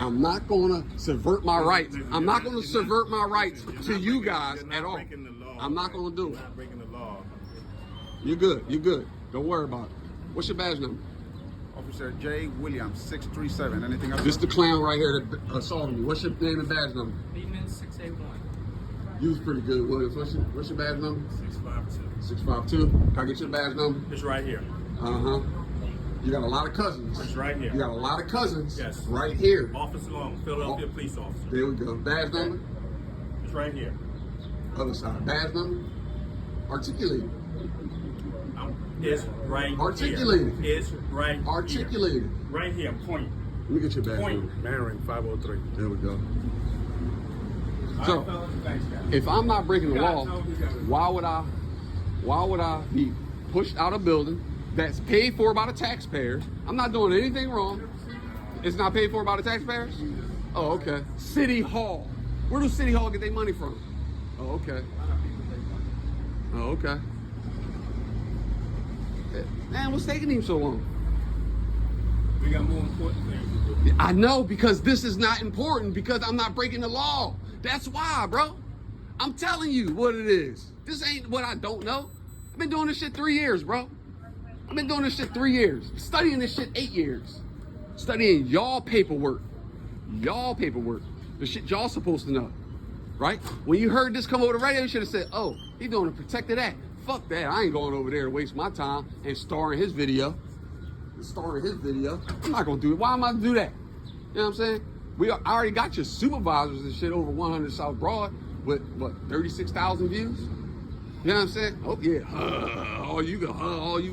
I'm not going to subvert my rights. I'm not going to subvert my rights to you guys at all. I'm not going to do it. You're not breaking the law. You're good. You're good. Don't worry about it. What's your badge number? Officer J. Williams, 637. Anything else? This the clown right here that assaulted me. What's your name and badge number? Beatman 681. You was pretty good, Williams. What's your badge number? 652. 652. Can I get your badge number? It's right here. Uh-huh. You got a lot of cousins. It's right here. You got a lot of cousins. Yes. Right here. Officer Long, Philadelphia police officer. There we go. Badge number? It's right here. Other side. Badge number? Articulated. It's right Articulated. here. It's right Articulated. here. Right here. Point. Let me get your badge Point. number. Manring, 503. There we go. So, if I'm not breaking the law, why would I be pushed out of a building that's paid for by the taxpayers? I'm not doing anything wrong. It's not paid for by the taxpayers? Oh, okay. City Hall. Where does City Hall get their money from? Oh, okay. Oh, okay. Man, what's taking him so long? We got more important things to do. I know, because this is not important, because I'm not breaking the law. That's why, bro. I'm telling you what it is. This ain't what I don't know. I've been doing this shit 3 years, bro. I've been doing this shit 3 years. Studying this shit 8 years. Studying y'all paperwork. Y'all paperwork. The shit y'all supposed to know. Right? When you heard this come over the radio, you should have said, oh, he's doing a protected act. Fuck that. I ain't going over there to waste my time and star in his video. I'm not going to do it. Why am I going to do that? You know what I'm saying? I already got your supervisors and shit over 100 South Broad with, what, 36,000 views? You know what I'm saying? Oh, yeah. All you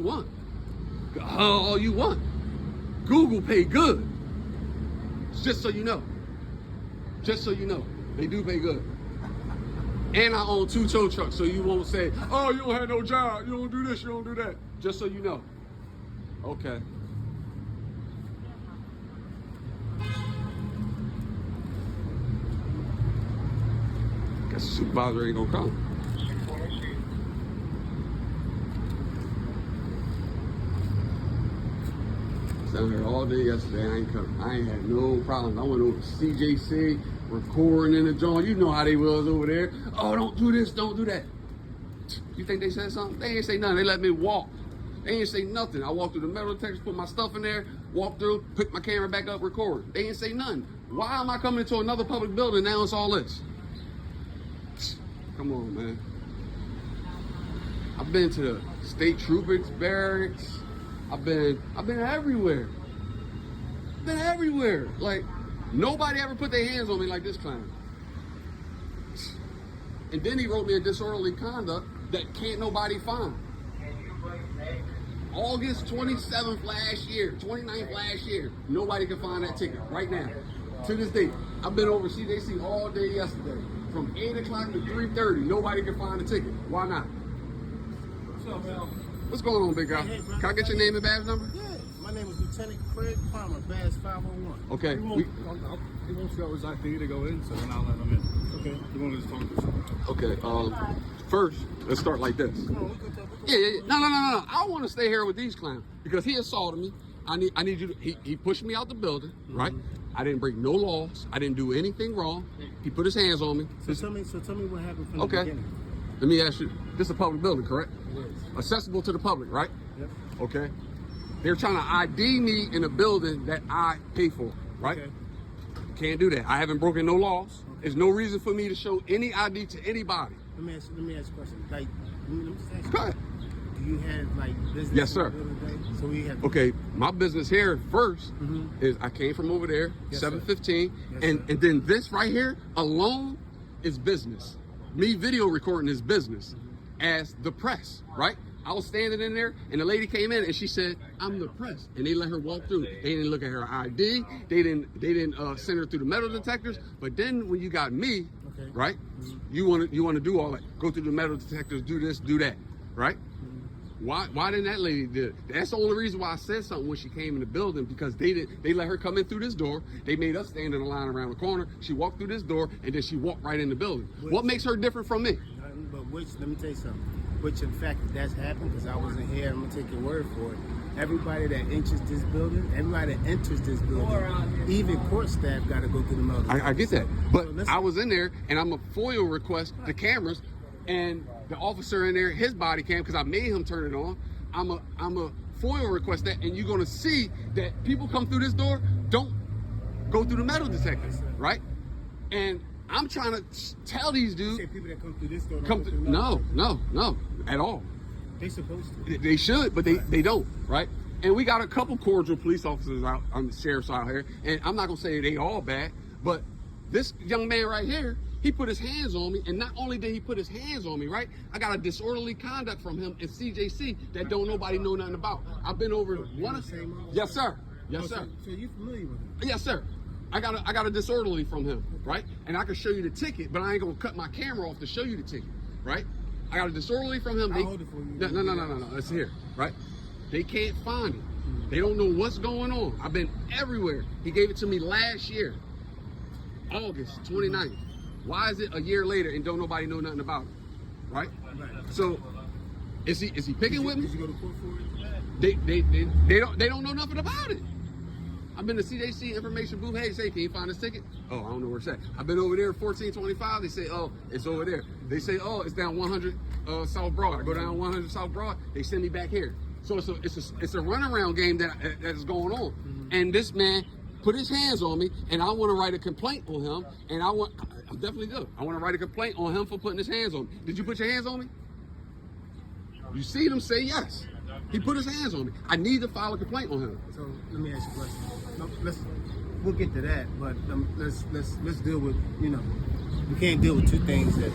want. All you want. Google pay good. Just so you know. Just so you know. They do pay good. And I own 2 tow trucks, so you won't say, oh, you don't have no job. You don't do this, you don't do that. Just so you know. Okay. Guess the supervisor ain't gonna come. Down there all day yesterday. I ain't coming. I ain't had no problems. I went over to CJC, recording in the joint. You know how they was over there. Oh, don't do this, don't do that. You think they said something? They ain't say nothing. They let me walk. They ain't say nothing. I walked through the metal detectors, put my stuff in there, walked through, picked my camera back up, record. They ain't say nothing. Why am I coming into another public building now? It's all this. Come on, man. I've been to the state troopers barracks. I've been everywhere. Been everywhere. Like, nobody ever put their hands on me like this clown. And then he wrote me a disorderly conduct that can't nobody find. August 27th last year, 29th last year, nobody can find that ticket right now. To this day, I've been over CJC all day yesterday. From 8 o'clock to 3:30, nobody can find the ticket. Why not? What's up, man? What's going on, big guy? Hey, Can I get your name and badge number? Yeah, my name is Lieutenant Craig Palmer, badge 501. Okay. He won't show his ID to go in, so then I'll let him in. Okay. He won't just talk to someone. Okay. First, let's start like this. Yeah. No. I want to stay here with these clowns because he assaulted me. I need you to. He pushed me out the building, right? I didn't break no laws. I didn't do anything wrong. He put his hands on me. So tell me what happened from the Okay. beginning. Let me ask you. This is a public building, correct? It is. Accessible to the public, right? Yep. Okay. They're trying to ID me in a building that I pay for, right? Okay. Can't do that. I haven't broken no laws. There's no reason for me to show any ID to anybody. Let me ask you a question. Like, let me just ask you. Go ahead. Do you have like business? Yes, sir. in the building today? So we have. Okay, my business here first is I came from over there, Yes, 715, Yes, and sir. then this right here alone is business. Me video recording is business as the press, right? I was standing in there and the lady came in and she said, I'm the press. And they let her walk through. They didn't look at her ID. They didn't send her through the metal detectors. But then when you got me, Okay. right? You want to do all that. Go through the metal detectors, do this, do that, right? Why didn't that lady do it? That's the only reason why I said something when she came in the building, because they let her come in through this door. They made us stand in the line around the corner. She walked through this door and then she walked right in the building. What makes her different from me? But let me tell you something. Which in fact, if that's happened, because I wasn't here, I'm gonna take your word for it. everybody that enters this building, even court staff got to go through the metal detector. I get that, So but listen, I was in there and I'm a FOIA request the cameras, and the officer in there, his body cam, because I made him turn it on. I'm a FOIA request that, and you're gonna see that people come through this door don't go through the metal detector, right? And I'm trying to tell these dudes. say people that come through this door don't Come go through, through the metal no, at all. detector. They supposed to. They should, but they don't, right? And we got a couple cordial police officers out on the sheriff's out here, and I'm not gonna say they all bad, but this young man right here, he put his hands on me, and not only did he put his hands on me, right? I got a disorderly conduct from him in CJC that don't nobody know nothing about. I've been over one of same officer? Yes, sir. Yes, Oh, sir. So you familiar with him? Yes, sir. I got a disorderly from him, right? And I can show you the ticket, but I ain't gonna cut my camera off to show you the ticket, right? I got a disorderly from him. I'll hold it for you. No. It's here, right? They can't find it. They don't know what's going on. I've been everywhere. He gave it to me last year, August 29th. Why is it a year later and don't nobody know nothing about it, right? Right. So, is he picking with me? Did you go to court for it? They don't know nothing about it. I've been to CJC information booth. Hey, say, can you find this ticket? Oh, I don't know where it's at. I've been over there 1425. They say, oh, it's over there. They say, oh, it's down 100 South Broad. I go down 100 South Broad. They send me back here. So it's a runaround game that is going on. And this man put his hands on me, and I want to write a complaint on him. And I definitely do. I want to write a complaint on him for putting his hands on me. Did you put your hands on me? You see them say yes. He put his hands on me. I need to file a complaint on him. So let me ask you a question. No, we'll get to that, but let's deal with, we can't deal with two things that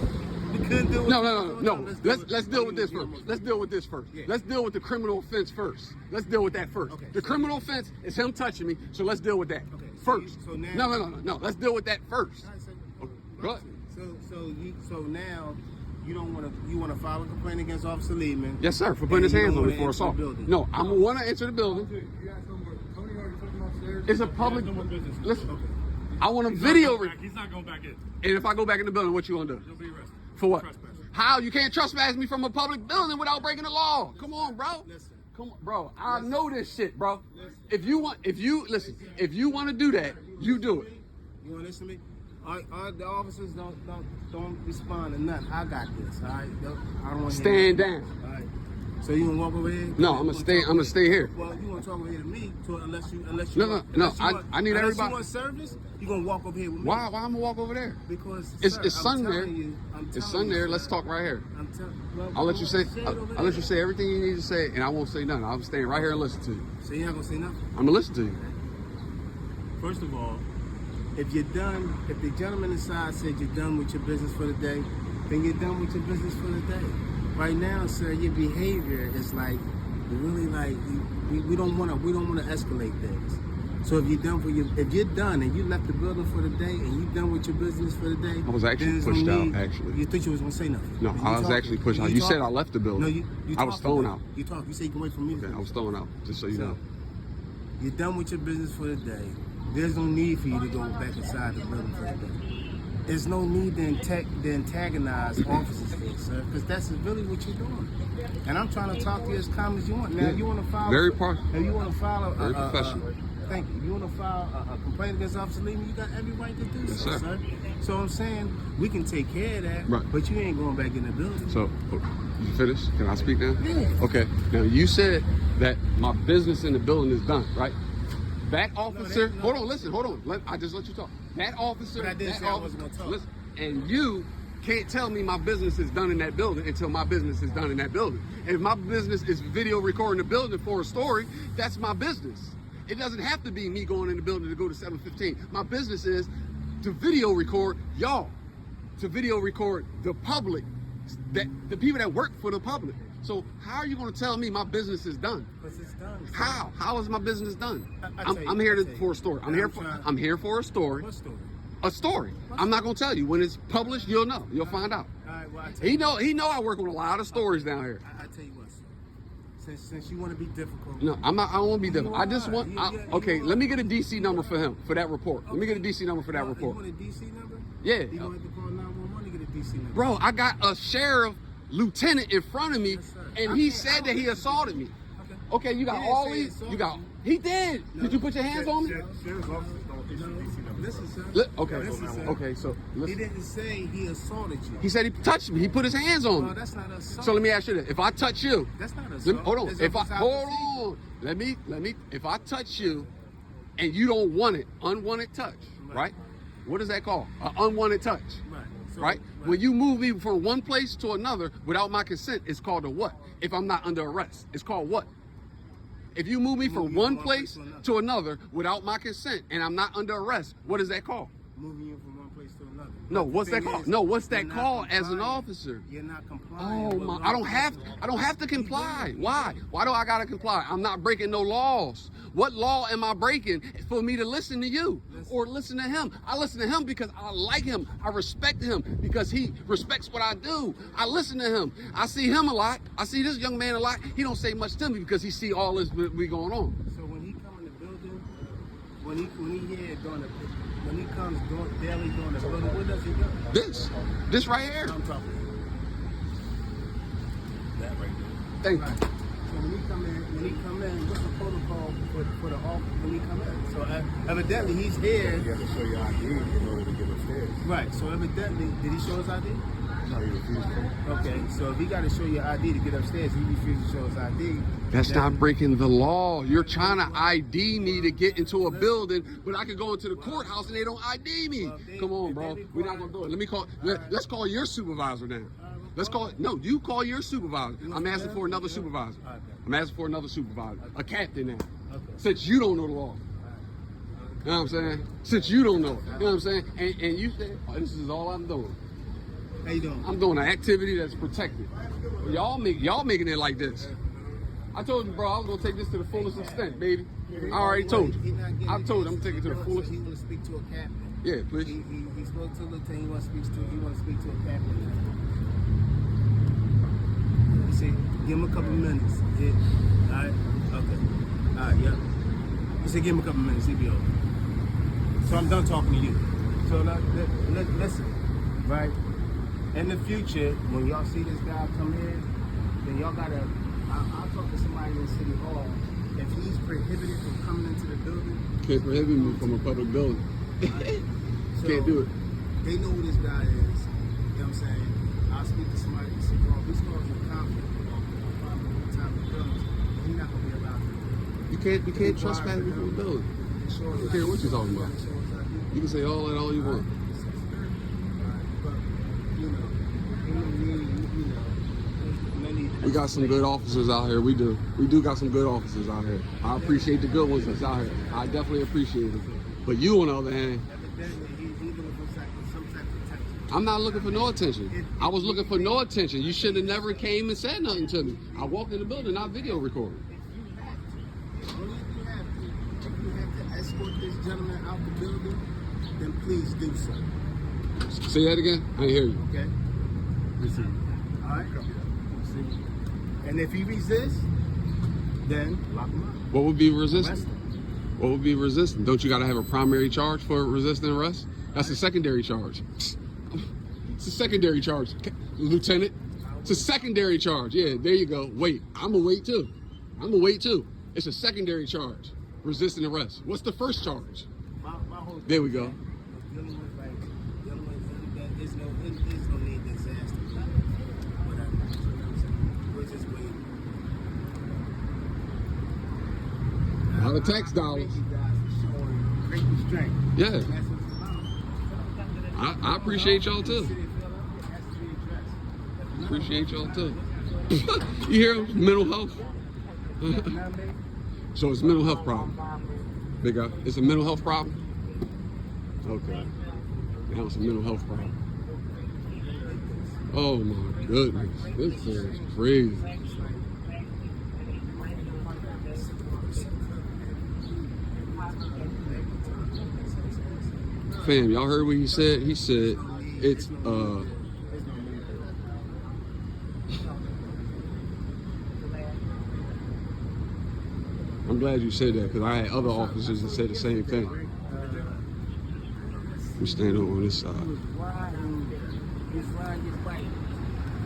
we couldn't deal with. No. Let's deal with this first. Let's deal with this first. Yeah. Let's deal with the criminal offense first. Let's deal with that first. Okay. The criminal offense is him touching me, so let's deal with that Okay, so first. so now- No. Let's deal with that first. All right, Go ahead. So now you want to file a complaint against Officer Lehman? Yes, sir, for and putting his you hands don't on me wanna for enter the assault. building? No, I want to enter the building. You asked him where Tony already took him upstairs. It's a public. He has no more business. Listen, Okay. I want a He's video. not going back. He's not going back in. And if I go back in the building, what you gonna do? He'll be arrested. For what? Trespassing. How? You can't trespass me from a public building without breaking the law. Come on, bro. Listen. Come on, bro. I know this shit, bro. If you want to do that, you do it. You want to listen to me? The officers don't respond to nothing. I got this. All right. I don't want to Stand down. All right. So you gonna walk over here? No, I'm gonna stay here. Well, you wanna talk over here to me? Unless you. No. I need everybody. Unless you want service, you gonna walk over here with me? Why I'm gonna walk over there? Because It's sir, sun I'm there. telling you, It's sun there. Let's talk right here. I'm telling. Well, I'll let you say. it over I'll let there. you say everything you need to say, and I won't say nothing. I'm staying right here and listen to you. So you're not gonna say nothing. I'm gonna listen to you. First of all, if you're done, if the gentleman inside said you're done with your business for the day, then you're done with your business for the day. Right now, sir, your behavior is like really like we don't want to escalate things. So if you're done and you left the building for the day and you're done with your business for the day, I was actually then there's pushed no out, need- actually. You thought you was gonna say nothing? No, I was actually pushed out. You said I left the building. No, you I was talking thrown now. out. You talk. You say you can wait for me. Okay, I was thrown out. Just so you know. You're done with your business for the day. There's no need for you to go back inside the building for the day. There's no need to antagonize officers here, sir, because that's really what you're doing. And I'm trying to talk to you as calm as you want. Now, Yeah. you want to file... Very par- If you want to file a... Very professional. Thank you. You want to file a complaint against Officer Lehman, you got every right to do Yes, so, sir. sir. So I'm saying we can take care of that, Right. but you ain't going back in the building. So, you finished? Can I speak now? Yeah. Okay. Now, you said that my business in the building is done, right? That officer... no. Hold on. I just let you talk. That officer... But I didn't that say I officer- wasn't gonna talk. Listen, and you can't tell me my business is done in that building until my business is done in that building. And if my business is video recording the building for a story, that's my business. It doesn't have to be me going in the building to go to 715. My business is to video record y'all, to video record the public, that the people that work for the public. So how are you going to tell me my business is done? Because it's done. sir. How? How is my business done? I tell you, I'm here I tell you. for a story. I'm And here for a story. What story? A story. I'm not gonna tell you. When it's published, you'll know. You'll find out. All right, well, I tell you. He know I work on a lot of stories down here. I tell you what, sir. Since you want to be difficult. No, I'm not. I don't want to be different. You I just are. want. You Okay, are. let me get a DC number for him for that report. Let me get a DC number for that You report. want a DC number? Yeah. You gonna have to call 911 to get a DC number. Bro, I got a sheriff lieutenant in front of me, Yes, sir. and I he can't- said that he assaulted me. Okay. Okay, you got He didn't all say these. assault You got. you. He did. Did you put your hands on me? Sheriff's officers don't issue DC numbers. Listen, sir. Okay. Listen, sir. Okay. So He listen. didn't say he assaulted you. He said he touched me. He put his hands on No, me. that's not assault. So let me ask you this: if I touch you, That's not let assault. me, hold on. That's If I opposite hold procedure. on, let me. If I touch you, and you don't want it, unwanted touch, right? What is that called? An unwanted touch, Right. So, right? When you move me from one place to another without my consent, it's called a what? If I'm not under arrest, it's called what? If you move me from one place to another without my consent and I'm not under arrest, what is that called? moving you from one place to another. No, But the what's that thing called? is, No, what's that you're not called as an complying. officer? You're not complying. Oh with my! law I don't have enforcement. to comply. Why? Why do I gotta comply? I'm not breaking no laws. What law am I breaking for me to listen to you or listen to him? I listen to him because I like him. I respect him because he respects what I do. I listen to him. I see him a lot. I see this young man a lot. He don't say much to me because he see all this be going on. So when he come in the building, when he here doing the, when he comes daily doing the building, where does he go? This right here. I'm talking. That right there. Thank Right. you. So when he come in, what's the protocol for the officer when he come in? So evidently he's here. You have to show your ID in order to get upstairs. Right. So evidently, did he show his ID? No, you refuse to. Okay. So if he got to show your ID to get upstairs, he refuses to show his ID. That's then- not breaking the law. You're trying to ID me to get into a building, but I could go into the courthouse and they don't ID me. Come on, bro. We're not gonna do it. Let's call your supervisor now. Let's call it. No, you call your supervisor. I'm asking for another supervisor. I'm asking for another supervisor, a captain now. Since you don't know the law. You know what I'm saying? Since you don't know it. You know what I'm saying? And you said, oh, this is all I'm doing. How you doing? I'm doing an activity that's protected. Y'all making it like this. I told you, bro, I was gonna take this to the fullest extent, baby. I already told you. I told you I'm taking it to the fullest. He want to speak to a captain. Yeah, please. He spoke to a lieutenant. He want to speak to a captain. He said, give him a couple minutes. Yeah. All right. Okay. All right. Yeah. He said, give him a couple minutes. He'll be over. So I'm done talking to you. So listen, right? In the future, when y'all see this guy come here, then y'all gotta. I'll talk to somebody in City Hall. If he's prohibited from coming into the building, Can't prohibit me from a public building. so Can't do it. they know who this guy is. You know what I'm saying? I'll speak to somebody in City Hall. He's causing conflict with time of drugs. He's not gonna be allowed to. You can't trespass me from a building. I don't care what you're talking about. You can say all that all you want. We got some good officers out here. We do. We do got some good officers out here. I appreciate the good ones that's out here. I definitely appreciate them. But you, on the other hand, I'm not looking for no attention. I was looking for no attention. You should have never came and said nothing to me. I walked in the building, not video recording. If you have to escort this gentleman out the building, then please do so. Say that again? I didn't hear you. Okay? Listen, All right? See? And if he resists, then lock him up. What would be Arrest resisting? him. What would be resisting? Don't you got to have a primary charge for resisting arrest? That's a secondary charge. It's a secondary charge, Lieutenant. It's a secondary charge. Yeah, there you go. Wait, I'm gonna wait too. It's a secondary charge. Resisting arrest. What's the first charge? My whole There we go. dealing with that there's no need to disaster. Whatever. You know what I'm saying? We're just waiting. A lot of tax dollars. Thank you guys for showing great restraint. Yeah, That's what it's about. I appreciate y'all too. City of Philadelphia has to be addressed. Appreciate y'all too. You hear him? Mental health. You know what I mean? So it's a mental health problem. Big guy. It's a mental health problem. Okay. Now it's a mental health problem. Oh my goodness, this is crazy. Fam, y'all heard what he said? He said it's I'm glad you said that because I had other officers that said the same thing. We stand over on this side. He was riding his bike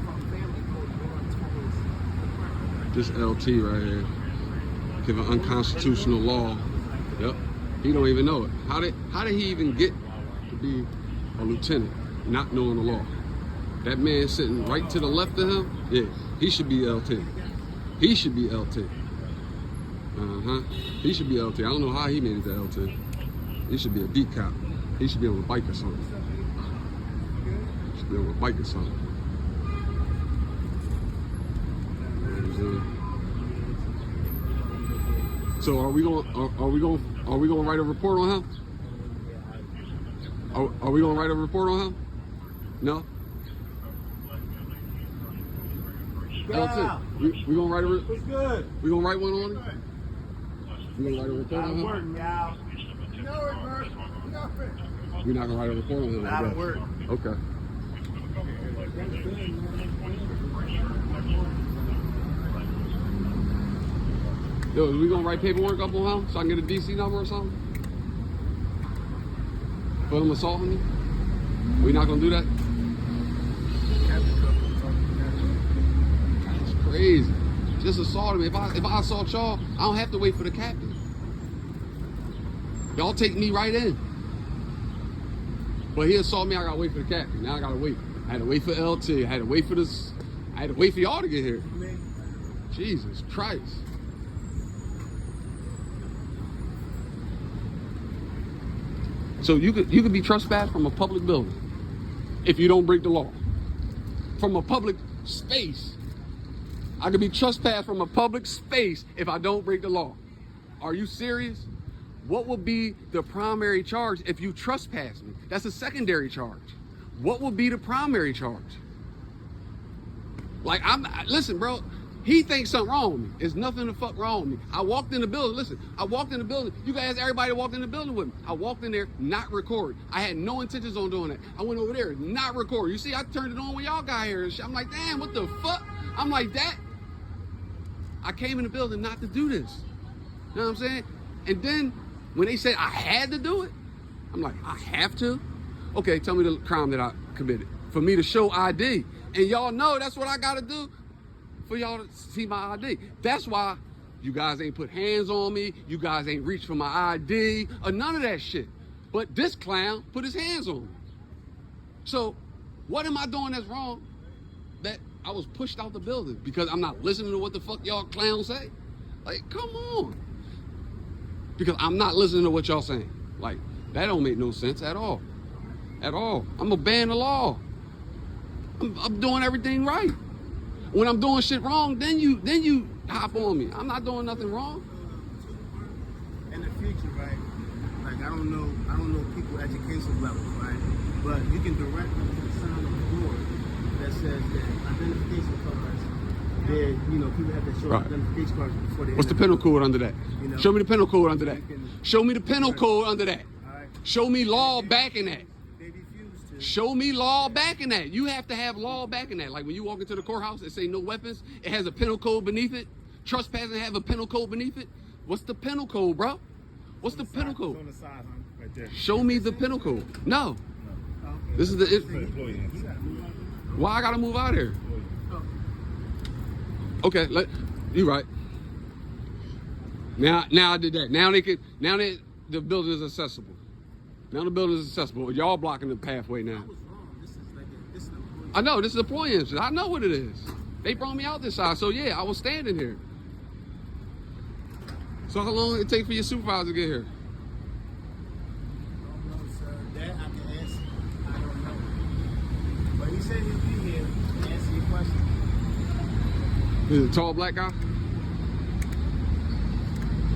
from family court going towards the park. This LT right here. give an unconstitutional law. Yep. He don't even know it. How did he even get to be a lieutenant, not knowing the law? That man sitting right to the left of him, yeah, he should be LT. He should be LT. He should be LT. I don't know how he made it to LT. He should be a beat cop. He should be on a bike or something. He should be on a bike or something. So are we going to write a report on him? Are we going to write a report on him? No. Yeah. We gonna write a What's good? we gonna write one on him? We gonna write a report on him? Work, y'all. We're not gonna write a report on him. I guess. Work. Okay. Yo, are we gonna write paperwork up on him so I can get a DC number or something? For him assaulting me? We not gonna do that? That's crazy. Just assaulted me. If I assault y'all, I don't have to wait for the captain. Y'all take me right in. But he assaulted me, I gotta wait for the captain. Now I gotta wait. I had to wait for LT. I had to wait for this. I had to wait for y'all to get here. Jesus Christ. So you could be trespassed from a public building if you don't break the law. From a public space. I could be trespassed from a public space if I don't break the law. Are you serious? What would be the primary charge if you trespass me? That's a secondary charge. What would be the primary charge? Like, listen, bro, he thinks something wrong with me. There's nothing the fuck wrong with me. I walked in the building. Listen, I walked in the building. You can ask everybody that walked in the building with me. I walked in there, not record. I had no intentions on doing that. I went over there, not record. You see, I turned it on when y'all got here and shit. I'm like, damn, what the fuck? I'm like, that? I came in the building not to do this. You know what I'm saying? And then when they said I had to do it, I'm like, I have to? Okay, tell me the crime that I committed. For me to show ID. And y'all know that's what I gotta do for y'all to see my ID. That's why you guys ain't put hands on me. You guys ain't reached for my ID or none of that shit. But this clown put his hands on me. So what am I doing that's wrong that I was pushed out the building because I'm not listening to what the fuck y'all clowns say? Like, come on. Because I'm not listening to what y'all saying. Like, that don't make no sense at all. At all. I'm obeying the law. I'm doing everything right. When I'm doing shit wrong, then you hop on me. I'm not doing nothing wrong. In the future, right? Like I don't know people education level, right? But you can direct them to the sign on the board that says that identification cards. People have to show identification cards before they. What's the penal code under that? You know? Show me the penal code under that. Show me the penal code under that. All right. Show me law backing that. They refuse to. Show me law backing that. You have to have law backing that. Like when you walk into the courthouse and say no weapons, it has a penal code beneath it. Trespassing have a penal code beneath it. What's the penal code, bro? What's the penal code? It's on the side, huh? Right there. Show me the penal code. No. Okay. This is the. Employee. Why I gotta move out here? Okay, you right. Now I did that. Now the building is accessible. Now the building is accessible. Y'all blocking the pathway now. I was wrong. This is an employee. I know, this is employee entrance. I know what it is. They brought me out this side, so yeah, I was standing here. So how long did it take for your supervisor to get here? I don't know, sir. That I can answer. I don't know. But he said he'll be here to answer your question. Is it a tall black guy?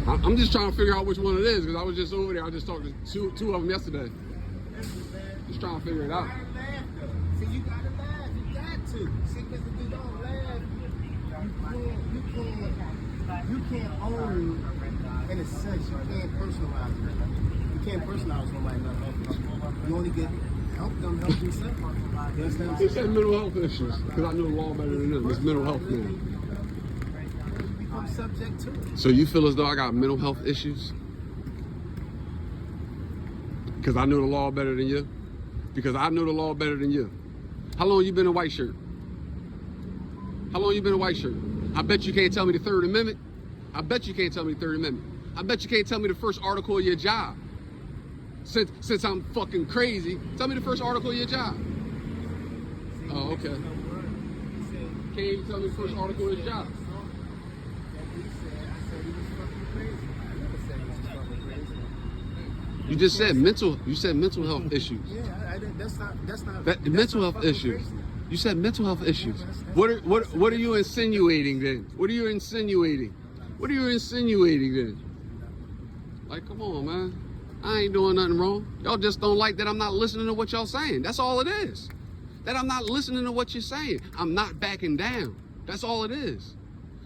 I'm just trying to figure out which one it is because I was just over there. I just talked to two of them yesterday. Just trying to figure it out. You gotta laugh though. See, you gotta laugh. You got to. See, because if you don't laugh, you can't own. In a sense, you can't personalize it. You can't personalize somebody not helping. You only get help them help themselves. You understand? They said mental health issues because I know the law better than them. It's mental health now. I'm subject to it. So you feel as though I got mental health issues? Because I know the law better than you? Because I know the law better than you. How long you been in white shirt? How long you been in white shirt? I bet you can't tell me the Third Amendment. I bet you can't tell me the Third Amendment. I bet you can't tell me the first article of your job. Since I'm fucking crazy, tell me the first article of your job. Oh, okay. Can't even tell me the first article of your job. You just said mental. You said mental health issues. Yeah, that's not. Mental health issues. You said mental health issues. What are you insinuating then? What are you insinuating? What are you insinuating then? Like, come on, man. I ain't doing nothing wrong. Y'all just don't like that I'm not listening to what y'all saying. That's all it is. That I'm not listening to what you're saying. I'm not backing down. That's all it is.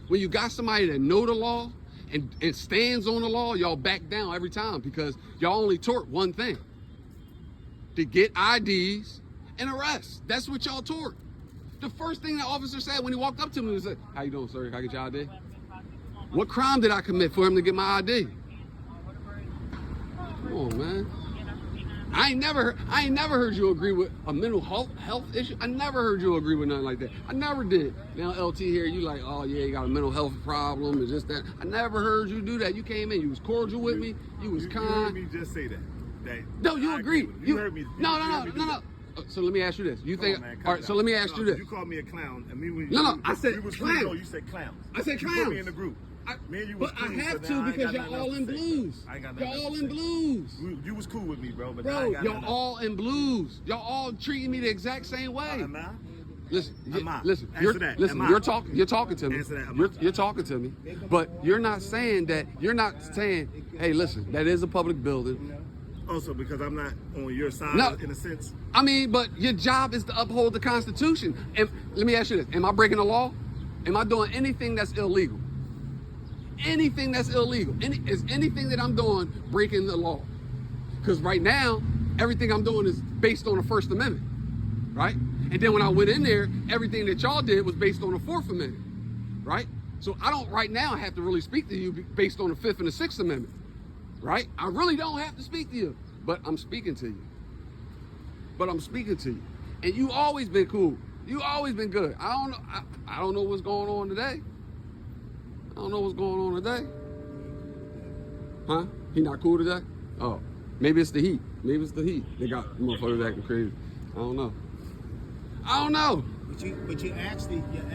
When you got somebody that know the law and stands on the law, y'all back down every time because y'all only tort one thing. To get IDs and arrest. That's what y'all tort. The first thing the officer said when he walked up to me was, "How you doing, sir? Can I get your ID?" What crime did I commit for him to get my ID? Come on, man. I ain't never heard you agree with a mental health issue. I never heard you agree with nothing like that. I never did. Now LT here, you like, oh yeah, you got a mental health problem and just that. I never heard you do that. You came in, you was cordial with me, you was kind. You heard me just say that. No, you agreed. You heard me. No. So let me ask you this. You think? All right. So let me ask you this. You called me a clown, and me when No, I said clowns. clowns. No, you said clowns. I said You clowns. put me in the group. Me and you was But cool, I have so now to I ain't because got y'all all nothing in else to say. blues. I ain't got Y'all nothing all else in to say. blues. You was cool with me, bro, but now I Bro, ain't got y'all nothing. all in blues. Y'all all treating me the exact same way. Am I? Listen, Am I? listen, Answer that. listen. Am I? You're talking to me. Answer that. Am I? You're talking to me, but you're not saying that. You're not saying, hey, listen, that is a public building. Also, because I'm not on your side No. in a sense. I mean, but your job is to uphold the Constitution. And let me ask you this: am I breaking the law? Am I doing anything that's illegal? Anything that's illegal? Is anything that I'm doing breaking the law? Because right now, everything I'm doing is based on the First Amendment, right? And then when I went in there, everything that y'all did was based on the Fourth Amendment, right? So I don't right now have to really speak to you based on the Fifth and the Sixth Amendment, right? I really don't have to speak to you, but I'm speaking to you. And you always been cool. You always been good. I don't know what's going on today. Huh? He not cool today? Oh, maybe it's the heat. They got motherfuckers acting crazy. I don't know. But you're actually, get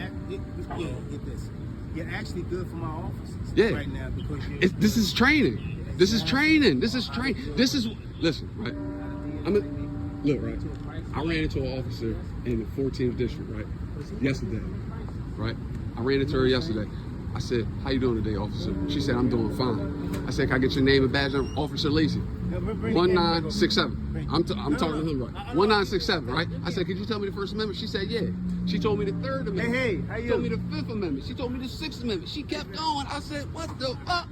this. You're actually good for my officers right now because This is training. This is training. Listen, right? Look, right? I ran into an officer in the 14th district, right? Yesterday, right? I ran into her yesterday. I said, how you doing today, officer? She said, I'm doing fine. I said, can I get your name and badge number? Officer Lacey. 1967. I'm talking to him, right? 1967, right? I said, could you tell me the First Amendment? She said, yeah. She told me the Third Amendment. Hey, how you? She told me the Fifth Amendment. She told me the Sixth Amendment. She kept going. I said, what the fuck?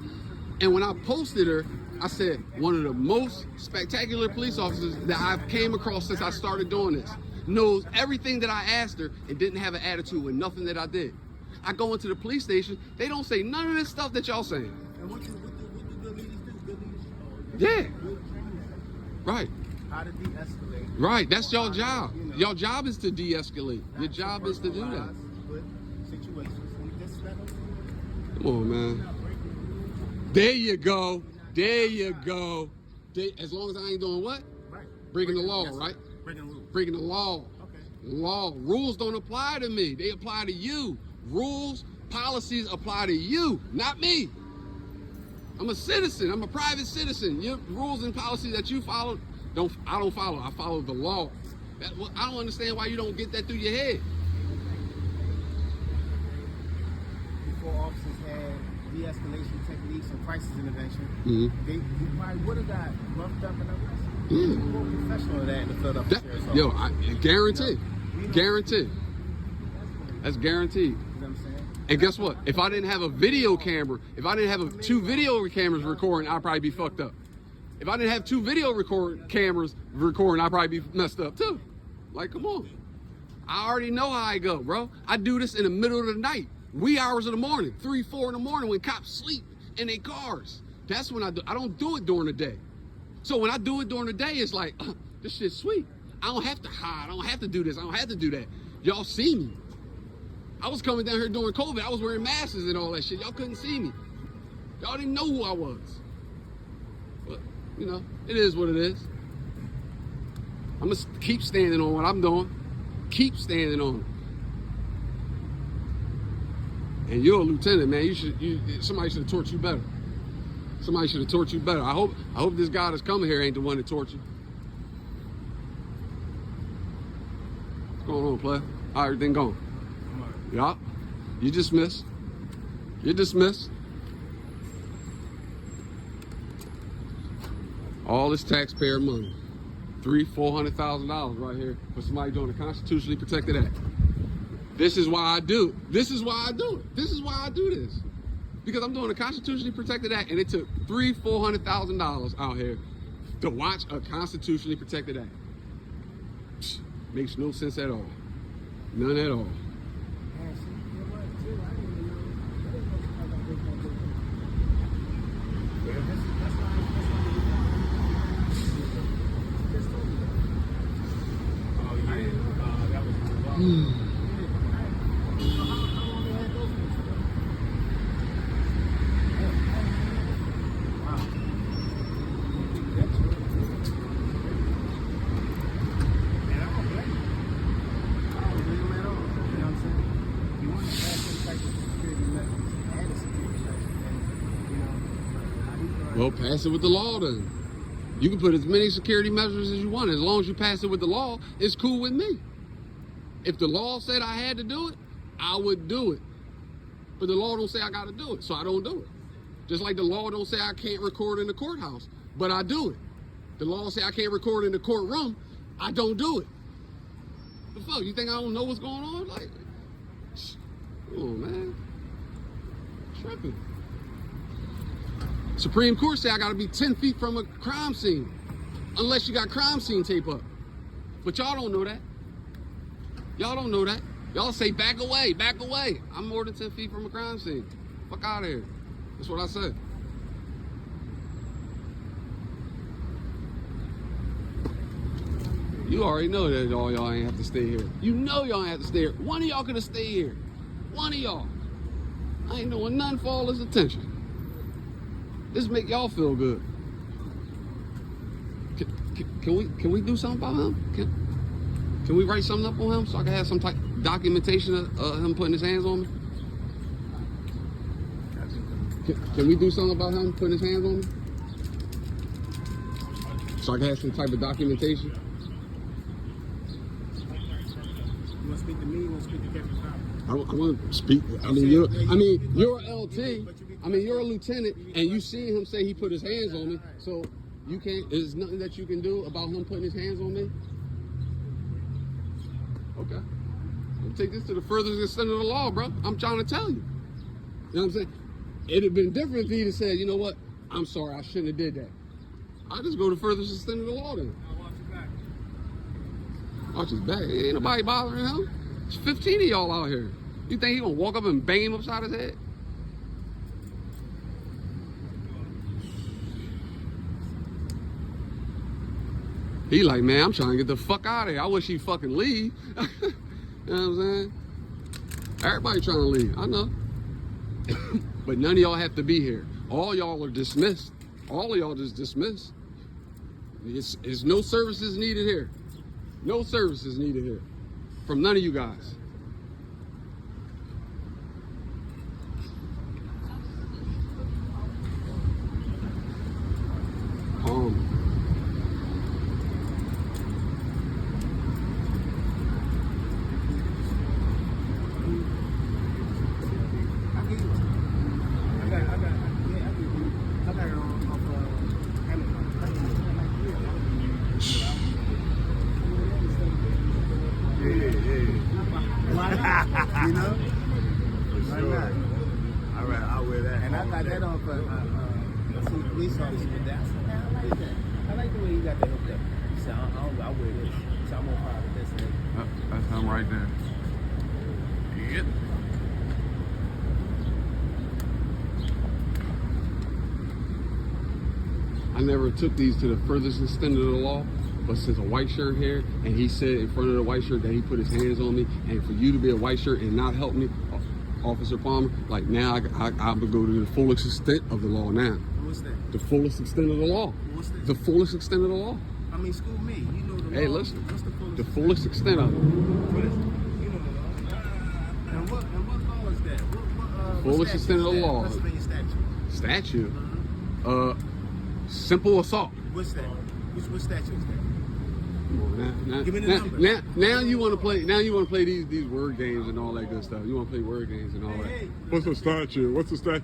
And when I posted her, I said, one of the most spectacular police officers that I've came across since I started doing this. Knows everything that I asked her and didn't have an attitude with nothing that I did. I go into the police station, they don't say none of this stuff that y'all saying. And what the good leaders do? Good leaders. Yeah. Good training. Right. How to de-escalate. Right. That's your job. Your job is to de-escalate. Your job is to do that. Situations. Come on, man. There you go. As long as I ain't doing what? Right. Breaking the law, right? Breaking the rules. Breaking the law. Okay. Law. Rules don't apply to me. They apply to you. Rules, policies apply to you, not me. I'm a citizen. I'm a private citizen. Your rules and policies that you follow, I don't follow. I follow the law. I don't understand why you don't get that through your head. Before officers had de-escalation techniques and crisis intervention, they probably would have got roughed up and arrested. We're more professional than that in the Philadelphia Sheriff's Office. Yo, guaranteed. Guaranteed. That's guaranteed. You know what I'm saying? And guess what? If I didn't have a video camera, if I didn't have two video cameras recording, I'd probably be fucked up. If I didn't have two video cameras recording, I'd probably be messed up too. Like, come on. I already know how I go, bro. I do this in the middle of the night, wee hours of the morning, 3, 4 in the morning when cops sleep in their cars. That's when I do. I don't do it during the day. So when I do it during the day, it's like, this shit's sweet. I don't have to hide. I don't have to do this. I don't have to do that. Y'all see me. I was coming down here during COVID. I was wearing masks and all that shit. Y'all couldn't see me. Y'all didn't know who I was. But, you know, it is what it is. I'm going to keep standing on what I'm doing. Keep standing on it. And you're a lieutenant, man. Somebody should have tortured you better. Somebody should have tortured you better. I hope this guy that's coming here ain't the one that tortured you. What's going on, player? How everything going? Yup. You dismissed. You're dismissed. All this taxpayer money. $300,000-$400,000 right here for somebody doing a constitutionally protected act. This is why I do. This is why I do it. This is why I do this. Because I'm doing a constitutionally protected act, and it took $300,000-$400,000 out here to watch a constitutionally protected act. Psh, makes no sense at all. None at all. Well, pass it with the law then. You can put as many security measures as you want. As long as you pass it with the law, it's cool with me. If the law said I had to do it, I would do it. But the law don't say I got to do it, so I don't do it. Just like the law don't say I can't record in the courthouse, but I do it. The law say I can't record in the courtroom, I don't do it. The fuck, you think I don't know what's going on? Like, come on, man. Tripping. Supreme Court say I gotta be 10 feet from a crime scene, unless you got crime scene tape up. But y'all don't know that. Y'all don't know that. Y'all say back away, back away. I'm more than 10 feet from a crime scene. Fuck out of here. That's what I said. You already know that all y'all ain't have to stay here. You know y'all ain't have to stay here. One of y'all could have stayed here. One of y'all. I ain't doing nothing for all this attention. This make y'all feel good. Can we do something about him? Can we write something up on him so I can have some type of documentation of him putting his hands on me? Can we do something about him putting his hands on me? So I can have some type of documentation? You want to speak to me? You want to speak to Captain Powell? I want to speak. You're a LT. You're a lieutenant, and you see him say he put his hands on me. So you can't. There's nothing that you can do about him putting his hands on me. Okay. I'll take this to the furthest extent of the law, bro. I'm trying to tell you. You know what I'm saying? It'd have been different if he'd have said, you know what? I'm sorry, I shouldn't have did that. I'll just go to the furthest extent of the law then. I'll watch your back. Watch his back. Ain't nobody bothering him. There's 15 of y'all out here. You think he gonna walk up and bang him upside his head? He like, man, I'm trying to get the fuck out of here. I wish he'd fucking leave. You know what I'm saying? Everybody trying to leave. I know. But none of y'all have to be here. All y'all are dismissed. All of y'all just dismissed. It's no services needed here. No services needed here. From none of you guys. You know? For sure. All right, I'll wear that. And I got that on for some police officer with that. I said, man, I like that. I like the way you got that hooked up. He said, I'll wear this. So I'm gonna follow this. That's him right there. Yep. I never took these to the furthest extent of the law, but since a white shirt here, and he said in front of the white shirt that he put his hands on me, and for you to be a white shirt and not help me, Officer Palmer, like now I'm gonna go to the fullest extent of the law now. What's that? The fullest extent of the law. What's that? The fullest extent of the law. I mean, school me. You know the law. Hey, listen. What's The fullest extent of it. What is it? You know the law. And what law is that? What Fullest extent of the law. Pennsylvania statute. Statute. Simple assault. What's that? What statute is that? Come on, now, Give me the now, number. now you want to play. Now you want to play these word games and all that good stuff. You want to play word games and all that. Hey. What's the statute? What's the statute?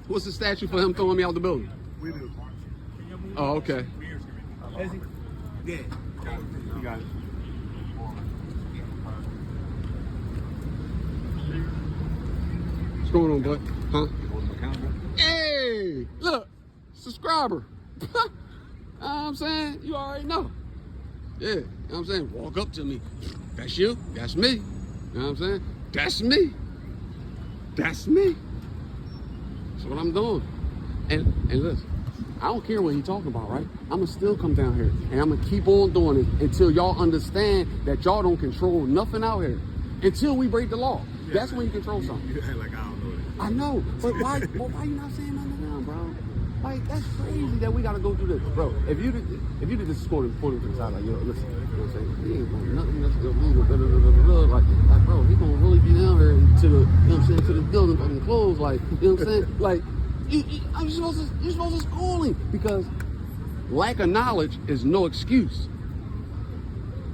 What's the statute for him throwing me out the building? We do. Oh, okay. Is he? Yeah. You got it. What's going on, bud? Huh? Hold him accountable. Hey, look, subscriber. You know what I'm saying? You already know. Yeah, you know what I'm saying? Walk up to me. That's you. That's me. You know what I'm saying? That's me. That's me. That's what I'm doing. And listen, I don't care what he's talking about, right? I'm going to still come down here and I'm going to keep on doing it until y'all understand that y'all don't control nothing out here. Until we break the law. That's when you control something. You act like I don't know that. I know, but why you not saying nothing now, bro? Like, that's crazy that we gotta go through this, bro. If you did this quote and point to the side, like, yo, listen, you know what I'm saying? He ain't going nothing. That's good. Like, bro, he gonna really be down here to the, you know what I'm saying, to the building fucking clothes, like, you know what I'm saying? Like, you're supposed to school him because lack of knowledge is no excuse.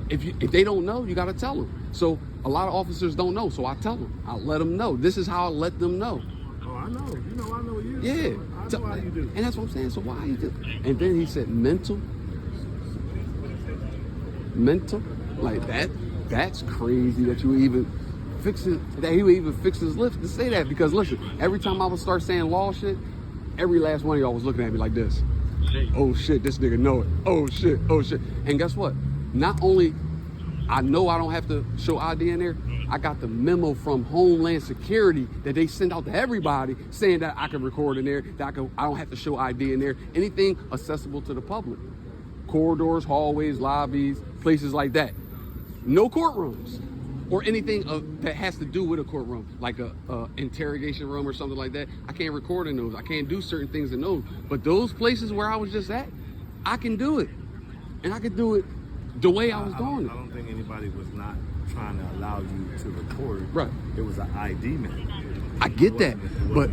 If they don't know, you gotta tell them. So a lot of officers don't know, so I tell them. I let them know. This is how I let them know. Oh, I know. I know you. Yeah. I know how you do. And that's what I'm saying. So why you do? And then he said mental. Like that's crazy that you even fix it, that he would even fix his lips to say that. Because listen, every time I would start saying law shit, every last one of y'all was looking at me like this. Oh shit, this nigga know it. Oh shit. And guess what? Not only I know I don't have to show ID in there, I got the memo from Homeland Security that they send out to everybody saying that I can record in there, that I don't have to show ID in there, anything accessible to the public. Corridors, hallways, lobbies, places like that. No courtrooms or anything that has to do with a courtroom, like a interrogation room or something like that. I can't record in those. I can't do certain things in those. But those places where I was just at, I can do it. And I can do it the way I was doing it. I don't think anybody was not trying to allow you to record. Right. It was an ID man. I get that, but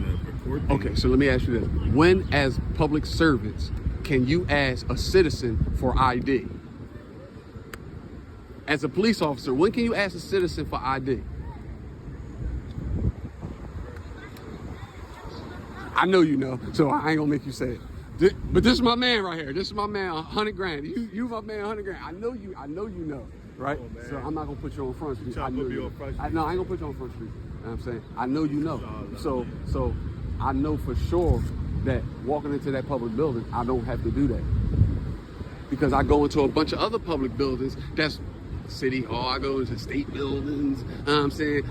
Okay. okay, so let me ask you this. When, as public servants, can you ask a citizen for ID? As a police officer, when can you ask a citizen for ID? I know you know, so I ain't gonna make you say it. But this is my man right here. This is my man, 100 grand. You my man, 100 grand. I know you know, right? Oh, so I'm not gonna put you on Front Street. trying to put me on Front Street? No, I ain't gonna put you on Front Street. You know what I'm saying? I know you know. So I know for sure that walking into that public building, I don't have to do that. Because I go into a bunch of other public buildings that's City Hall, I go into state buildings, you know what I'm saying?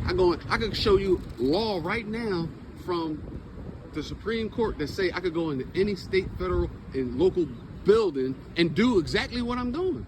I can show you law right now from the Supreme Court that say I could go into any state, federal, and local building and do exactly what I'm doing.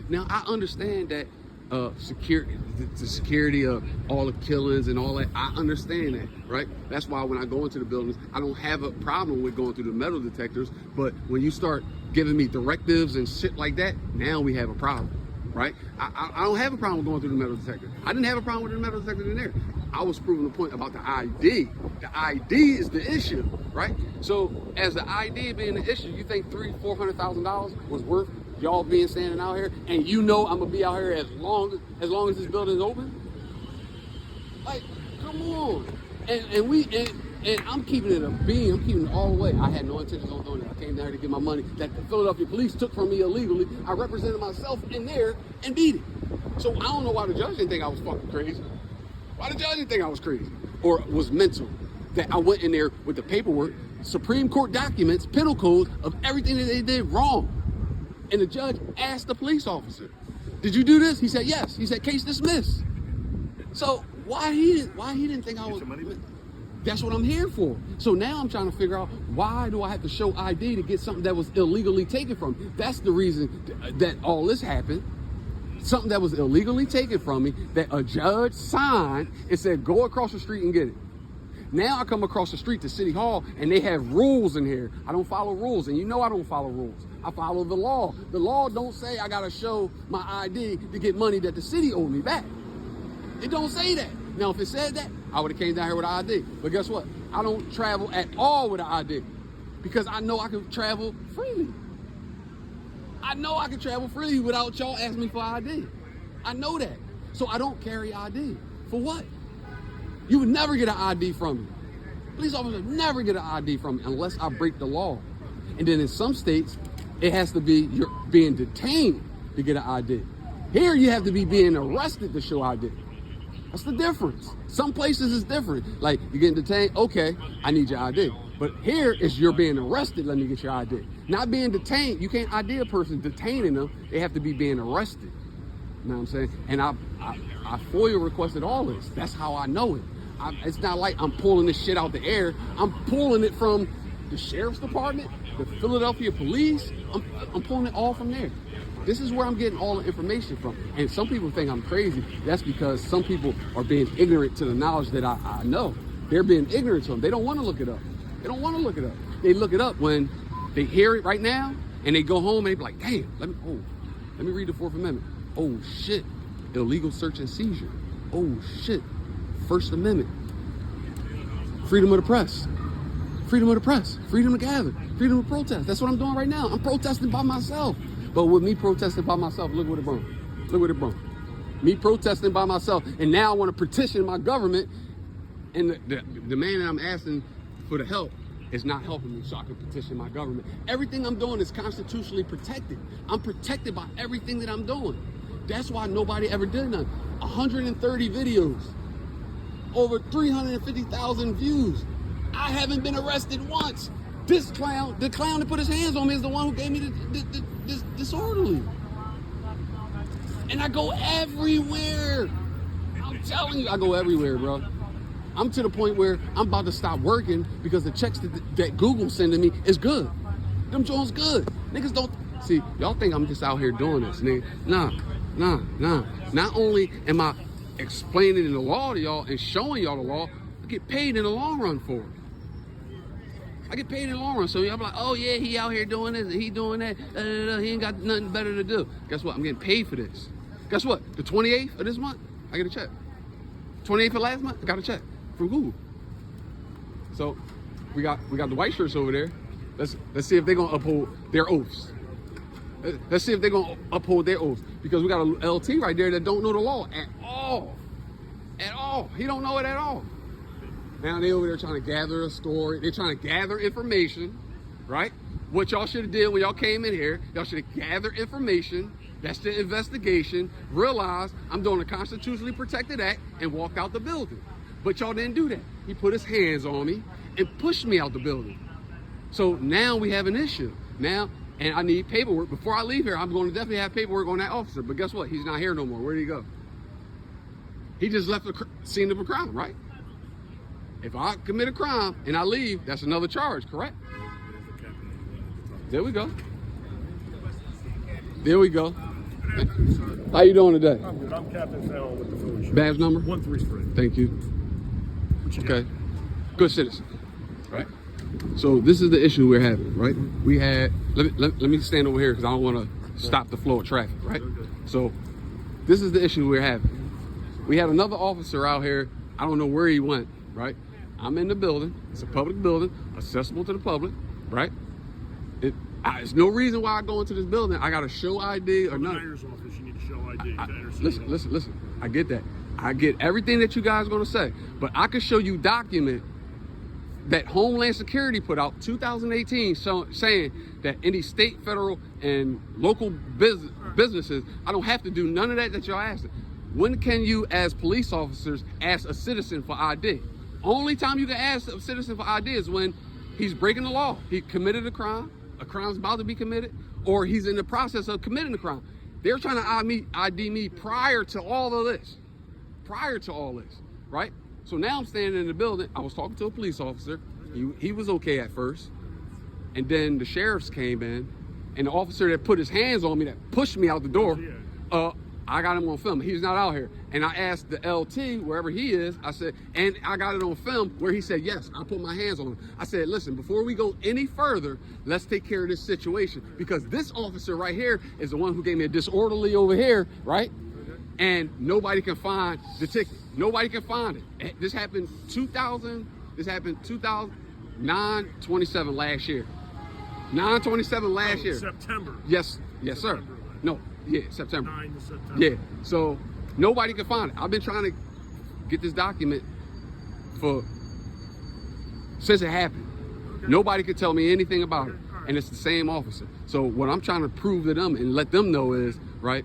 Now, I understand that the security of all the killings and all that, I understand that, right? That's why when I go into the buildings, I don't have a problem with going through the metal detectors, but when you start giving me directives and shit like that, now we have a problem, right? I don't have a problem with going through the metal detector. I didn't have a problem with the metal detector in there. I was proving the point about the ID. The ID is the issue, right? So as the ID being the issue, you think $300,000-$400,000 was worth y'all being standing out here, and you know I'm gonna be out here as long as this building is open? Like, come on. And I'm keeping it a beam. I'm keeping it all the way. I had no intentions on doing it. I came down here to get my money that the Philadelphia police took from me illegally. I represented myself in there and beat it. So I don't know why the judge didn't think I was fucking crazy. Why the judge didn't think I was crazy or was mental? That I went in there with the paperwork, Supreme Court documents, penal code of everything that they did wrong. And the judge asked the police officer, "Did you do this?" He said, "Yes." He said, "Case dismissed." So why he didn't think I was? That's what I'm here for. So now I'm trying to figure out, why do I have to show ID to get something that was illegally taken from me? That's the reason that all this happened. something that was illegally taken from me that a judge signed and said, go across the street and get it. Now I come across the street to City Hall and they have rules in here. I don't follow rules, and you know I don't follow rules. I follow the law. The law don't say I gotta show my ID to get money that the city owed me back. It don't say that. Now, if it said that, I would have came down here with an ID. But guess what? I don't travel at all with an ID because I know I can travel freely. I know I can travel freely without y'all asking me for ID. I know that. So I don't carry ID. For what? You would never get an ID from me. Police officers would never get an ID from me unless I break the law. And then in some states, it has to be you're being detained to get an ID. Here, you have to be being arrested to show ID. That's the difference. Some places is different. Like, you're getting detained, okay, I need your ID. But here is you're being arrested, let me get your ID. Not being detained, you can't ID a person detaining them. They have to be being arrested. You know what I'm saying? And I FOIA requested all this. That's how I know it. It's not like I'm pulling this shit out the air. I'm pulling it from the sheriff's department, the Philadelphia police. I'm pulling it all from there. This is where I'm getting all the information from. And some people think I'm crazy. That's because some people are being ignorant to the knowledge that I know. They're being ignorant to them. They don't want to look it up. They don't want to look it up. They look it up when they hear it right now and they go home and they be like, damn, let me read the Fourth Amendment. Oh shit, illegal search and seizure. Oh shit, First Amendment. Freedom of the press. Freedom of the press. Freedom to gather. Freedom to protest. That's what I'm doing right now. I'm protesting by myself. But with me protesting by myself, look what it brought. Look what it brought. Me protesting by myself, and now I want to petition my government, and the man that I'm asking for the help is not helping me, so I can petition my government. Everything I'm doing is constitutionally protected. I'm protected by everything that I'm doing. That's why nobody ever did nothing. 130 videos, over 350,000 views. I haven't been arrested once. This clown, the clown that put his hands on me is the one who gave me this disorderly. And I go everywhere. I'm telling you, I go everywhere, bro. I'm to the point where I'm about to stop working because the checks that Google's sending me is good. Them Jones good. Niggas don't, see, y'all think I'm just out here doing this, nigga. Nah. Not only am I explaining the law to y'all and showing y'all the law, I get paid in the long run for it. I get paid in the long run. So y'all be like, oh yeah, he out here doing this and he doing that. He ain't got nothing better to do. Guess what? I'm getting paid for this. Guess what? The 28th of this month, I get a check. 28th of last month, I got a check from Google. So we got the white shirts over there. Let's see if they're gonna uphold their oaths. Let's see if they're gonna uphold their oaths. Because we got a LT right there that don't know the law at all. At all. He don't know it at all. Now they over there trying to gather a story. They're trying to gather information, right? What y'all should have did when y'all came in here, y'all should have gathered information. That's the investigation. Realize I'm doing a constitutionally protected act and walked out the building. But y'all didn't do that. He put his hands on me and pushed me out the building. So now we have an issue. Now, and I need paperwork. Before I leave here, I'm going to definitely have paperwork on that officer. But guess what? He's not here no more. Where did he go? He just left the scene of a crime, right? If I commit a crime and I leave, that's another charge, correct? There we go. There we go. How you doing today? I'm good. I'm Captain Fallon with the Philly Show. Badge number? 133. Thank you. Okay. Good citizen. Right? So this is the issue we're having, right? We had, let me stand over here because I don't want to stop the flow of traffic, right? So this is the issue we're having. We had another officer out here. I don't know where he went, right? I'm in the building. It's a public building, accessible to the public, right? There's no reason why I go into this building. I got to show ID or nothing. Mayor's office, you need to show ID to enter city. Listen. I get that. I get everything that you guys are going to say. But I can show you document that Homeland Security put out 2018 saying that any state, federal, and local businesses, I don't have to do none of that y'all asking. When can you, as police officers, ask a citizen for ID? Only time you can ask a citizen for ID is when he's breaking the law. He committed a crime's about to be committed, or he's in the process of committing a crime. They're trying to ID me prior to all of this. Prior to all this, right? So now I'm standing in the building. I was talking to a police officer. He was okay at first. And then the sheriffs came in, and the officer that put his hands on me, that pushed me out the door, I I got him on film. He's not out here. And I asked the LT, wherever he is, I said, and I got it on film where he said, yes, I put my hands on him. I said, listen, before we go any further, let's take care of this situation. Because this officer right here is the one who gave me a disorderly over here, right? And nobody can find the ticket. Nobody can find it. This happened 9/27 last year. 9/27 last year. September. Yes, yes, sir. September, right. No, yeah, September. 9 September. Yeah, so nobody can find it. I've been trying to get this document since it happened. Okay. Nobody could tell me anything about it, all right. and it's the same officer. So what I'm trying to prove to them and let them know is, right,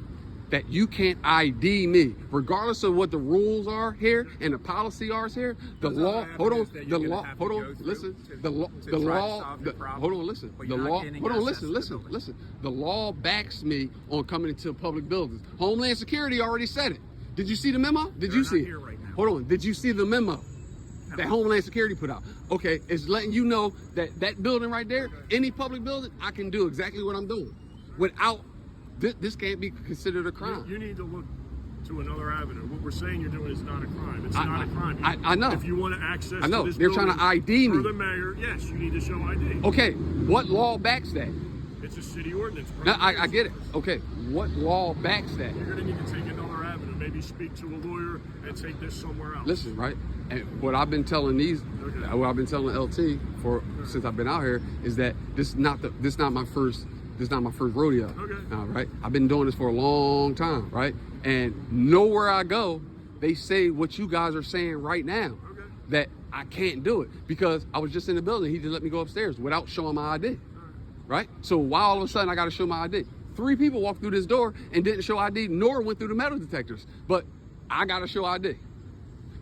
that you can't ID me, regardless of what the rules are here and the policy are here. The Those law, are hold on, avenues that the you're law, gonna have hold to on, go through listen, to- the law, to the try to law, solve your problem, hold on, listen, but the you're not law, getting hold on, access listen, to the listen, building. listen. The law backs me on coming into public buildings. Homeland Security already said it. Did you see the memo? Did They're you not see it? here right now. Hold on, did you see the memo that Homeland Security put out? Okay, it's letting you know that that building right there, any public building, I can do exactly what I'm doing without, this can't be considered a crime. You need to look to another avenue. What we're saying you're doing is not a crime. It's I- not a crime. I know. If you want to access I know. to this They're trying to building ID me. for the mayor, yes, you need to show ID. Okay, what law backs that? It's a city ordinance. No, I get it. Okay, what law backs that? You're going to need to take another avenue. Maybe speak to a lawyer and take this somewhere else. Listen, right? And what I've been telling what I've been telling LT since I've been out here is that this is not my first rodeo. Okay. Right? I've been doing this for a long time, right? And nowhere I go, they say what you guys are saying right now, Okay. that I can't do it because I was just in the building. He didn't let me go upstairs without showing my ID, right? So why all of a sudden I got to show my ID? 3 people walked through this door and didn't show ID, nor went through the metal detectors. But I got to show ID.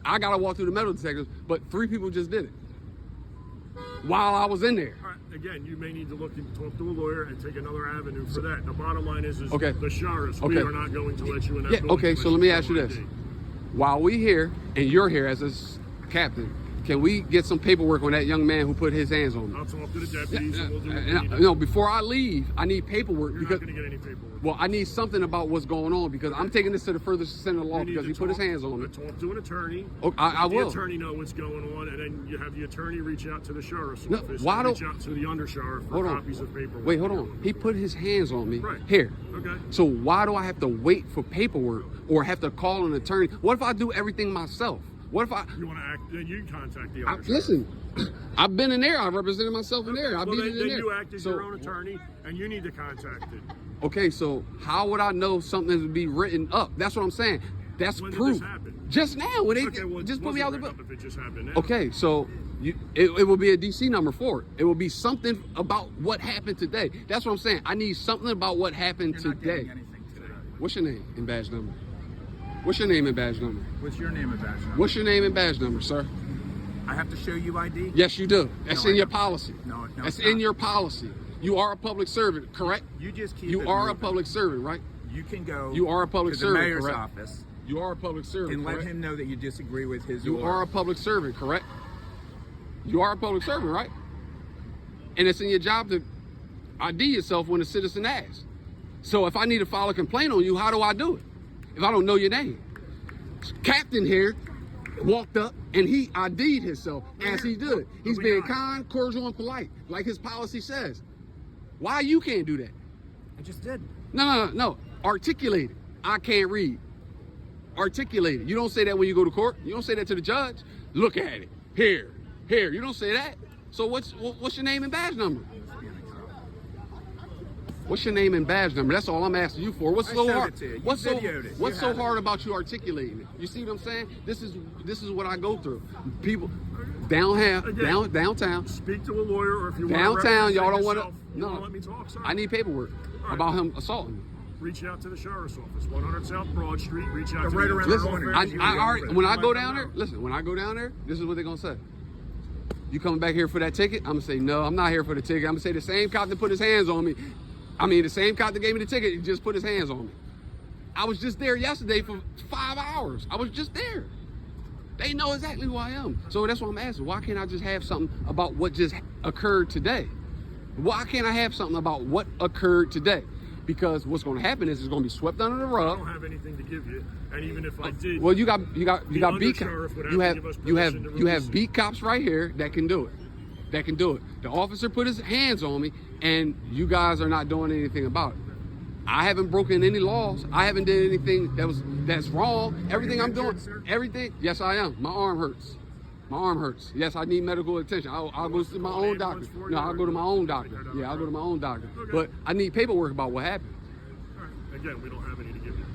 I got to walk through the metal detectors, but 3 people just did it while I was in there. All right. Again, you may need to look and talk to a lawyer and take another avenue for that. The bottom line is Okay. the sheriffs, we Okay. are not going to let you in that Yeah, building okay, so let me ask you this. While we here and you're here as a captain, can we get some paperwork on that young man who put his hands on me? I'll talk to the deputies and we'll do what we need to do. No, before I leave, I need paperwork You're because not going to get any paperwork. well, I need something about what's going on because I'm taking this to the furthest extent of the law You need because to he put his talk- hands on me. Talk to an attorney. Oh, I Let will. The attorney know what's going on, and then you have the attorney reach out to the sheriff's No, office. why and reach don't- out to the undersheriff for Hold on. copies of paperwork. Wait, hold on. He put his hands on me Right. here. Okay. So why do I have to wait for paperwork or have to call an attorney? What if I do everything myself? What if You want to act? Then you contact the I undersheriff. listen, I've been in there. I represented myself in there. I Well, beat then, it in then there. you act as So- your own attorney, and you need to contact it. Okay, so how would I know something to be written up? That's what I'm saying. That's When did proof. this happen? Just now, when they Okay, well, just put it me out the wasn't book. written up if it just happened now. Okay, so it will be a DC number for it. It will be something about what happened today. That's what I'm saying. I need something about what happened You're not today. getting anything today. What's your name and badge number? What's your name and badge number? What's your name and badge number? What's your name and badge number, sir? I have to show you ID? Yes, you do. That's No, in I your don't. policy. No, That's it's in not. your policy. You are a public servant, correct? You just keep You it are a moving. public servant, right? You can go You are a public to servant, the mayor's correct? office You are a public servant, and let correct? him know that you disagree with his You order. are a public servant, correct? You are a public servant, right? And it's in your job to ID yourself when a citizen asks. So if I need to file a complaint on you, how do I do it? If I don't know your name. Captain here walked up and he ID'd himself as he did. He's being kind, cordial, and polite, like his policy says. Why you can't do that? I just did. No. Articulate it. I can't read. Articulate it. You don't say that when you go to court. You don't say that to the judge. Look at it. Here. You don't say that. So what's your name and badge number? What's your name and badge number? That's all I'm asking you for. What's I so showed hard? it to you. You What's so videoed it. What's You so have it. hard about you articulating it? You see what I'm saying? This is what I go through. People downtown. Speak to a lawyer, or if you Downtown, y'all don't want want to. to. No, Let me talk, sir. I need paperwork right. about him assaulting me. Reach out to the sheriff's office, 100 South Broad Street. Reach out to right the around the internal corner. affairs I unit. already, when I go down there, listen, when I go down there, this is what they're gonna say. You coming back here for that ticket? I'm gonna say, no, I'm not here for the ticket. I'm gonna say the same cop that put his hands on me. The same cop that gave me the ticket, he just put his hands on me. I was just there yesterday for 5 hours. I was just there. They know exactly who I am. So that's what I'm asking. Why can't I just have something about what just occurred today? Why can't I have something about what occurred today? because what's going to happen is it's going to be swept under the I rug. don't have anything to give you, and even if I did, Well, you got beat undersheriff would have to give us permission to release it. beat cops right here that can do it. That can do it. The officer put his hands on me, and you guys are not doing anything about it. I haven't broken any laws. I haven't did anything that's wrong. Everything I'm doing, everything. Yes, I am. My arm hurts. My arm hurts. Yes, I need medical attention. I'll go to my own doctor. No, I'll go to my own doctor. Yeah, I'll go to my own doctor. But I need paperwork about what happened. All right. Again, we don't have any to give you.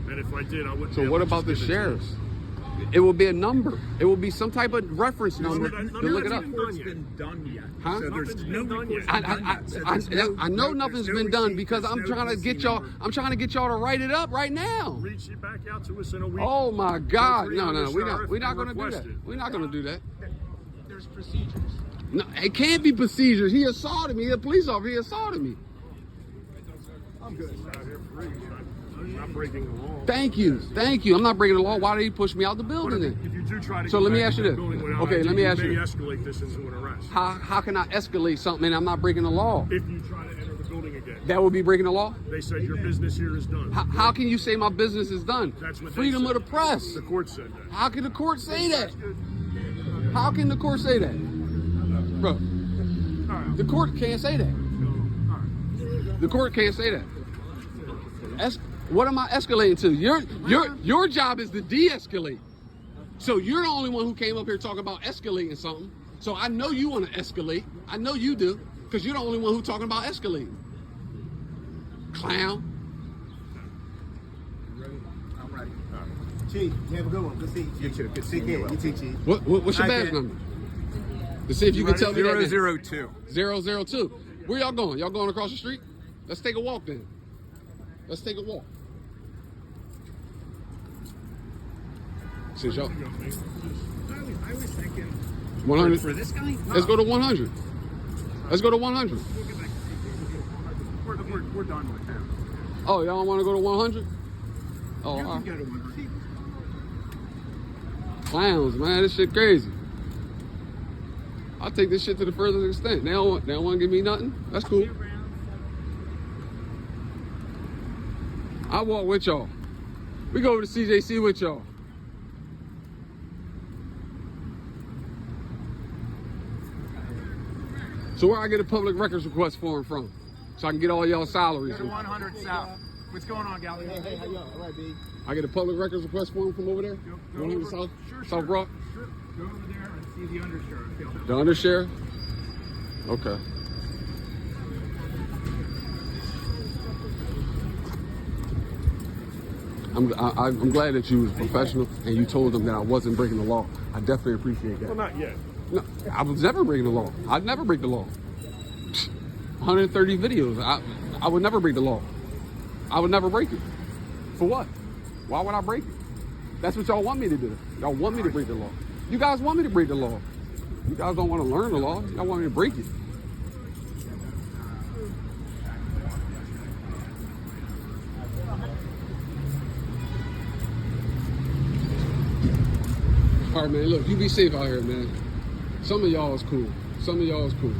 And if I did, I wouldn't. So what about the sheriffs? It will be a number. It will be some type of reference number to look it up. Nothing's been done yet. Huh? So there's no done yet. I know nothing's been done because I'm trying to get y'all. I'm trying to get y'all to write it up right now. Reach it back out to us in a week. Oh my God! No, we're not Requested. going to do that. We're not going to do that. There's procedures. No, it can't be procedures. He assaulted me. A police officer. He assaulted me. I'm good. Out here free. I'm not breaking the law. Thank you. I'm not breaking the law. Why did he push me out the building then? If you do try to So get let me back ask you into this. the building without Okay, ID, let me ask you may this. escalate this into an arrest. How can I escalate something and I'm not breaking the law? If you try to enter the building again, That would be breaking the law? they said your business here is done. How can you say my business is done? That's what they Freedom said. of the press. The court said that. How can the court say that? How can the court say that? Bro, the court can't say that. The court can't say that. What am I escalating to? Your job is to de-escalate. So you're the only one who came up here talking about escalating something. So I know you want to escalate. I know you do, because you're the only one who's talking about escalating. Clown. I'm ready. Chief, you have a good one. Good to see you. You too. Good Take seeing care. you. You too, Chief. What's your badge Okay. number? To see if you can tell me that. 002. 002. Where y'all going? Y'all going across the street? Let's take a walk then. Let's take a walk. Since y'all I was thinking 100. for this guy. Let's go to 100. Let's go to 100. We're done with him. Oh, y'all want to go to 100? Oh, You all can right. go to 100. Clowns, man, this shit crazy. I'll take this shit to the furthest extent. They don't want to give me nothing. That's cool. I'll walk with y'all. We go over to CJC with y'all. So where I get a public records request form from? So I can get all y'all salaries. Go to 100 South. What's going on, Gally? Hey, how y'all? All right, B. I get a public records request form from over there? 100 South? South Broad? Sure. Go over there and see the undersheriff. He'll help. The undersheriff? Okay. I'm glad that you was professional and you told them that I wasn't breaking the law. I definitely appreciate Well, that. not yet. No, I was never breaking the law. I'd never break the law. 130 videos. I would never break the law. I would never break it. For what? Why would I break it? That's what y'all want me to do. Y'all want me to break the law. You guys want me to break the law. You guys don't want to learn the law. Y'all want me to break it. All right, man. Look, you be safe out here, man. Some of y'all is cool. Some of y'all is cool.